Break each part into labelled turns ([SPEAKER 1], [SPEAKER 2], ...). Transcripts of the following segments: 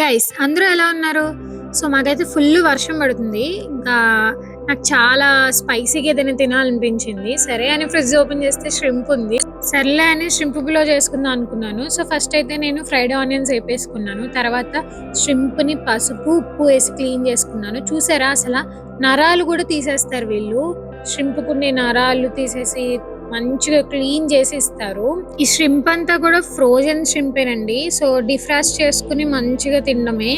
[SPEAKER 1] Guys అందరూ ఎలా ఉన్నారు? సో, మాకైతే ఫుల్లు వర్షం పడుతుంది. ఇంకా నాకు చాలా స్పైసీగా ఏదైనా తినాలనిపించింది. సరే అని ఫ్రిడ్జ్ ఓపెన్ చేస్తే ష్రింప్ ఉంది. సర్లే అని ష్రింప్ పులావ్ చేసుకుందాం అనుకున్నాను. సో, ఫస్ట్ అయితే నేను ఫ్రైడ్ ఆనియన్స్ ఏపేసుకున్నాను. తర్వాత ష్రింప్‌ని పసుపు, ఉప్పు వేసి క్లీన్ చేసుకున్నాను. చూసారా అసల నరాలు కూడా తీసేస్తారు వీళ్ళు. ష్రింప్‌కున్న నరాలు తీసేసి మంచిగా క్లీన్ చేసి ఇస్తారు. ఈ ష్రింప్ అంతా కూడా ఫ్రోజన్ ష్రింపేనండి. సో, డిఫ్రాస్ట్ చేసుకుని మంచిగా తినడమే.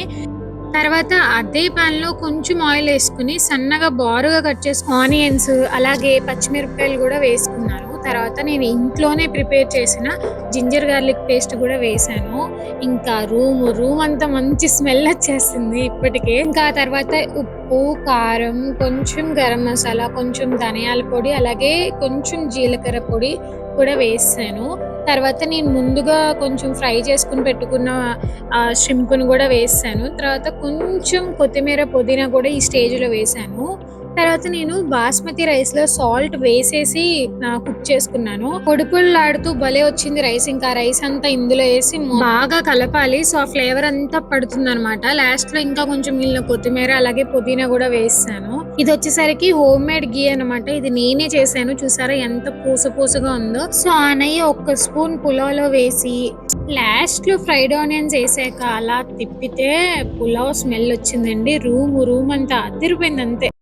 [SPEAKER 1] తర్వాత అదే పాన్ లో కొంచెం ఆయిల్ వేసుకుని సన్నగా బారుగా కట్ చేసి ఆనియన్స్ అలాగే పచ్చిమిరపకాయలు కూడా వేసుకున్నాను. తర్వాత నేను ఇంట్లోనే ప్రిపేర్ చేసిన జింజర్ గార్లిక్ పేస్ట్ కూడా వేసాను. ఇంకా రూమ్ అంతా మంచి స్మెల్ వచ్చేస్తుంది ఇప్పటికే. ఇంకా తర్వాత ఉప్పు, కారం, కొంచెం గరం మసాలా, కొంచెం ధనియాల పొడి, అలాగే కొంచెం జీలకర్ర పొడి కూడా వేసాను. తర్వాత నేను ముందుగా కొంచెం ఫ్రై చేసుకుని పెట్టుకున్న షింపును కూడా వేసాను. తర్వాత కొంచెం కొత్తిమీర, పుదీనా కూడా ఈ స్టేజ్‌లో వేసాను. తర్వాత నేను బాస్మతి రైస్‌లో సాల్ట్ వేసేసి కుక్ చేసుకున్నాను. పొడి పొడిలాడుతూ భలే వచ్చింది రైస్. ఇంకా రైస్ అంతా ఇందులో వేసి బాగా కలపాలి. సో, ఆ ఫ్లేవర్ అంతా పడుతుందనమాట. లాస్ట్‌లో ఇంకా కొంచెం మిగిలిన కొత్తిమీర అలాగే పుదీనా కూడా వేసాను. ఇది వచ్చేసరికి హోమ్ మేడ్ ఘీ అనమాట. ఇది నేనే చేశాను. చూసారా ఎంత పూసగా ఉందో. సో, ఆ నెయ్యి ఒక్క స్పూన్ పులావ్‌లో వేసి లాస్ట్‌లో ఫ్రైడ్ ఆనియన్స్ వేసాక అలా తిప్పితే పులావ్ స్మెల్ వచ్చిందండి. రూమ్ అంతా అదిరిపోయింది అంతే.